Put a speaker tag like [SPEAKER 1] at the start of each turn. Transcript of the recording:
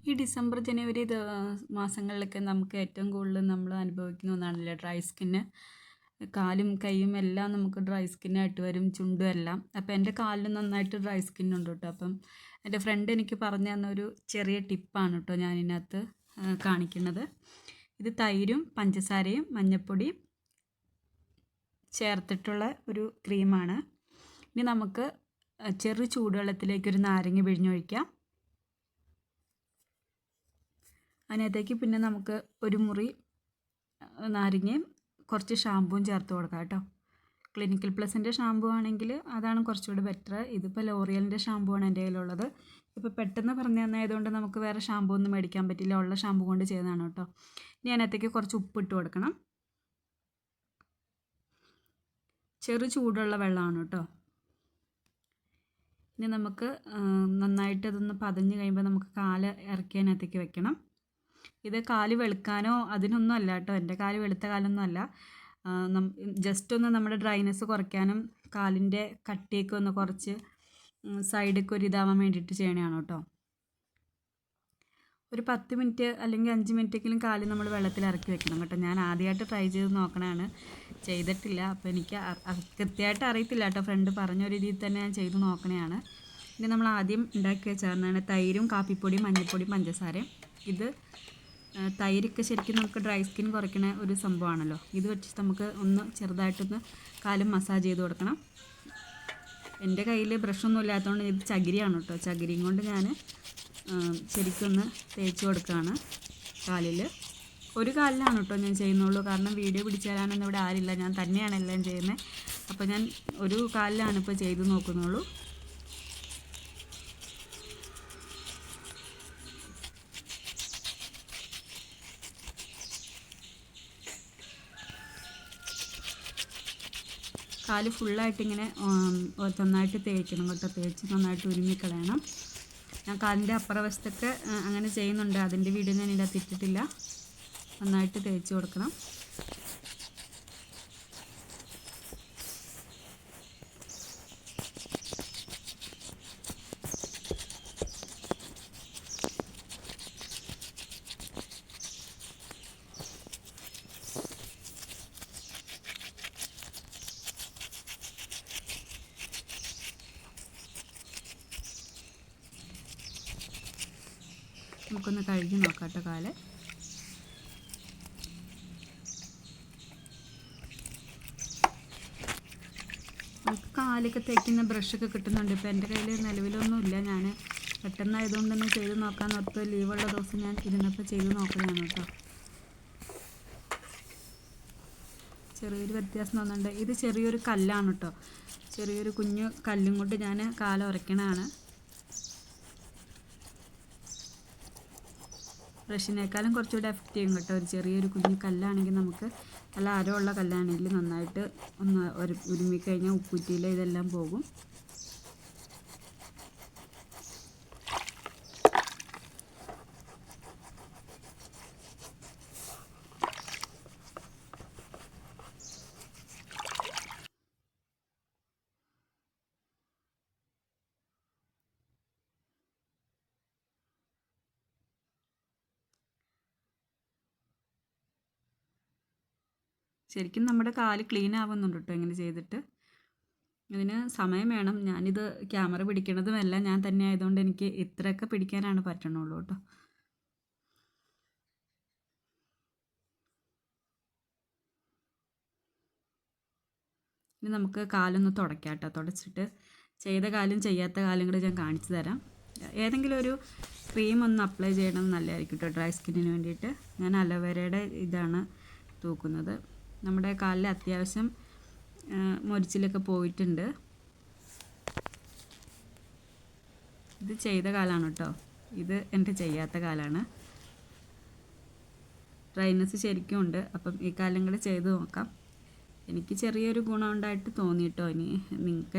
[SPEAKER 1] ഈ ഡിസംബർ ജനുവരി മാസങ്ങളിലൊക്കെ നമുക്ക് ഏറ്റവും കൂടുതൽ നമ്മൾ അനുഭവിക്കുന്ന ഒന്നാണല്ലോ ഡ്രൈ സ്കിന്ന്. കാലും കൈയും എല്ലാം നമുക്ക് ഡ്രൈ സ്കിന്നായിട്ട് വരും, ചുണ്ടും എല്ലാം. അപ്പോൾ എൻ്റെ കാലിൽ നന്നായിട്ട് ഡ്രൈ സ്കിന്നുണ്ട് കേട്ടോ. അപ്പം എൻ്റെ ഫ്രണ്ട് എനിക്ക് പറഞ്ഞു തന്നൊരു ചെറിയ ടിപ്പാണ് കേട്ടോ ഞാൻ ഇതിനകത്ത് കാണിക്കുന്നത്. ഇത് തൈരും പഞ്ചസാരയും മഞ്ഞൾപ്പൊടിയും ചേർത്തിട്ടുള്ള ഒരു ക്രീമാണ്. ഇനി നമുക്ക് ചെറു ചൂടുവെള്ളത്തിലേക്കൊരു നാരങ്ങ പിഴിഞ്ഞൊഴിക്കാം. അതിനകത്തേക്ക് പിന്നെ നമുക്ക് ഒരു മുറി നാരങ്ങയും കുറച്ച് ഷാമ്പുവും ചേർത്ത് കൊടുക്കാം കേട്ടോ. ക്ലിനിക്കൽ പ്ലസിൻ്റെ ഷാമ്പു ആണെങ്കിൽ അതാണ് കുറച്ചുകൂടി ബെറ്റർ. ഇതിപ്പോൾ ലോറിയലിൻ്റെ ഷാമ്പു ആണ് എൻ്റെ കയ്യിലുള്ളത്. ഇപ്പോൾ പെട്ടെന്ന് പറഞ്ഞു തന്നതായതുകൊണ്ട് നമുക്ക് വേറെ ഷാമ്പു ഒന്നും മേടിക്കാൻ പറ്റില്ല, ഉള്ള ഷാമ്പു കൊണ്ട് ചെയ്തതാണ് കേട്ടോ. ഇനി അതിനകത്തേക്ക് കുറച്ച് ഉപ്പിട്ട് കൊടുക്കണം. ചെറു ചൂടുള്ള വെള്ളമാണ് കേട്ടോ. ഇനി നമുക്ക് നന്നായിട്ട് അതൊന്ന് പതഞ്ഞ് കഴിയുമ്പോൾ നമുക്ക് കാല് ഇറക്കി അതിനകത്തേക്ക് വെക്കണം. ഇത് കാല് വെളുക്കാനോ അതിനൊന്നും അല്ല കേട്ടോ. എൻ്റെ കാല് വെളുത്ത കാലൊന്നും അല്ല. ജസ്റ്റ് ഒന്ന് നമ്മുടെ ഡ്രൈനെസ് കുറയ്ക്കാനും കാലിൻ്റെ കട്ടിയൊക്കെ ഒന്ന് കുറച്ച് സൈഡൊക്കെ ഒരു ഇതാവാൻ വേണ്ടിയിട്ട് ചെയ്യണതാണ് കേട്ടോ. ഒരു 10 മിനിറ്റ് അല്ലെങ്കിൽ 5 മിനിറ്റെങ്കിലും കാല് നമ്മൾ വെള്ളത്തിൽ ഇറക്കി വെക്കണം കേട്ടോ. ഞാൻ ആദ്യമായിട്ട് ട്രൈ ചെയ്ത് നോക്കണതാണ്, ചെയ്തിട്ടില്ല. അപ്പോൾ എനിക്ക് കൃത്യമായിട്ട് അറിയത്തില്ല കേട്ടോ. ഫ്രണ്ട് പറഞ്ഞ ഒരു രീതിയിൽ തന്നെ ഞാൻ ചെയ്ത് നോക്കണതാണ്. ഇനി നമ്മൾ ആദ്യം ഉണ്ടാക്കി വെച്ചാണ് തൈരും കാപ്പിപ്പൊടിയും മഞ്ഞൾപ്പൊടിയും പഞ്ചസാരയും. ഇത് തൈരൊക്കെ ശരിക്കും നമുക്ക് ഡ്രൈ സ്കിൻ കുറയ്ക്കണ ഒരു സംഭവമാണല്ലോ. ഇത് വെച്ച് നമുക്ക് ഒന്ന് ചെറുതായിട്ടൊന്ന് കാലും മസാജ് ചെയ്ത് കൊടുക്കണം. എൻ്റെ കയ്യിൽ ബ്രഷൊന്നും ഇല്ലാത്തതുകൊണ്ട് ഇത് ചകിരിയാണ് കേട്ടോ. ചകിരിയും കൊണ്ട് ഞാൻ ശരിക്കൊന്ന് തേച്ച് കൊടുക്കുകയാണ് കാലിൽ. ഒരു കാലിലാണ് കേട്ടോ ഞാൻ ചെയ്യുന്നുള്ളൂ, കാരണം വീഡിയോ പിടിച്ചു തരാനൊന്നും ഇവിടെ ആരില്ല, ഞാൻ തന്നെയാണ് എല്ലാം ചെയ്യുന്നത്. അപ്പോൾ ഞാൻ ഒരു കാലിലാണ് ഇപ്പോൾ ചെയ്ത് നോക്കുന്നുള്ളൂ. കാല് ഫുള്ളായിട്ടിങ്ങനെ നന്നായിട്ട് തേക്കണം കേട്ടോ. തേച്ച് നന്നായിട്ട് ഉരുമിക്കളയണം. ഞാൻ കാലിൻ്റെ അപ്പുറവശത്തൊക്കെ അങ്ങനെ ചെയ്യുന്നുണ്ട്, അതിൻ്റെ വീഡിയോ ഞാൻ ഇതിനകത്ത് ഇട്ടിട്ടില്ല. നന്നായിട്ട് തേച്ച് കൊടുക്കണം. നമുക്കൊന്ന് കഴുകി നോക്കാം കേട്ടോ കാല്. നമുക്ക് കാലൊക്കെ തേക്കുന്ന ബ്രഷൊക്കെ കിട്ടുന്നുണ്ട്. ഇപ്പോൾ എൻ്റെ കയ്യിൽ നിലവിലൊന്നുമില്ല. ഞാൻ പെട്ടെന്നായതുകൊണ്ട് തന്നെ ചെയ്ത് നോക്കാൻ ഓർത്ത് ലീവുള്ള ദിവസം ഞാൻ ഇരുന്നപ്പോൾ ചെയ്ത് നോക്കുന്നതാണ് കേട്ടോ. ചെറിയൊരു വ്യത്യാസം തോന്നുന്നുണ്ട്. ഇത് ചെറിയൊരു കല്ലാണ് കേട്ടോ. ചെറിയൊരു കുഞ്ഞു കല്ലും കൊണ്ട് ഞാൻ കാല് ഉരയ്ക്കണതാണ്. ബ്രഷിനേക്കാളും കുറച്ചുകൂടി എഫക്റ്റ് ചെയ്യും കേട്ടോ. ഒരു ചെറിയൊരു കുഞ്ഞു കല്ലാണെങ്കിൽ നമുക്ക് നല്ല ആരമുള്ള കല്ലാണെങ്കിൽ നന്നായിട്ട് ഒന്ന് ഉരുമിക്കഴിഞ്ഞാൽ ഉപ്പുറ്റിയിൽ ഇതെല്ലാം പോകും. ശരിക്കും നമ്മുടെ കാല് ക്ലീൻ ആവുന്നുണ്ട് കേട്ടോ ഇങ്ങനെ ചെയ്തിട്ട്. ഇതിന് സമയം വേണം. ഞാനിത് ക്യാമറ പിടിക്കണതുമെല്ലാം ഞാൻ തന്നെ ആയതുകൊണ്ട് എനിക്ക് ഇത്രയൊക്കെ പിടിക്കാനാണ് പറ്റണുള്ളൂ കേട്ടോ. ഇനി നമുക്ക് കാലൊന്ന് തുടയ്ക്കാം കേട്ടോ. തുടച്ചിട്ട് ചെയ്ത കാലും ചെയ്യാത്ത കാലും കൂടെ ഞാൻ കാണിച്ചു തരാം. ഏതെങ്കിലും ഒരു ക്രീം ഒന്ന് അപ്ലൈ ചെയ്യണം നല്ലതായിരിക്കും കേട്ടോ ഡ്രൈ സ്കിന്നിന് വേണ്ടിയിട്ട്. ഞാൻ അലോവേരയുടെ ഇതാണ് തൂക്കുന്നത്. നമ്മുടെ കാലിൽ അത്യാവശ്യം മൊരിച്ചിലൊക്കെ പോയിട്ടുണ്ട്. ഇത് ചെയ്ത കാലാണ് കേട്ടോ. ഇത് എൻ്റെ ചെയ്യാത്ത കാലാണ്. ഡ്രൈനെസ് ശരിക്കും ഉണ്ട്. അപ്പം ഈ കാലം കൂടെ ചെയ്ത് നോക്കാം. എനിക്ക് ചെറിയൊരു ഗുണം ഉണ്ടായിട്ട് തോന്നി കേട്ടോ. ഇനി നിങ്ങൾക്ക്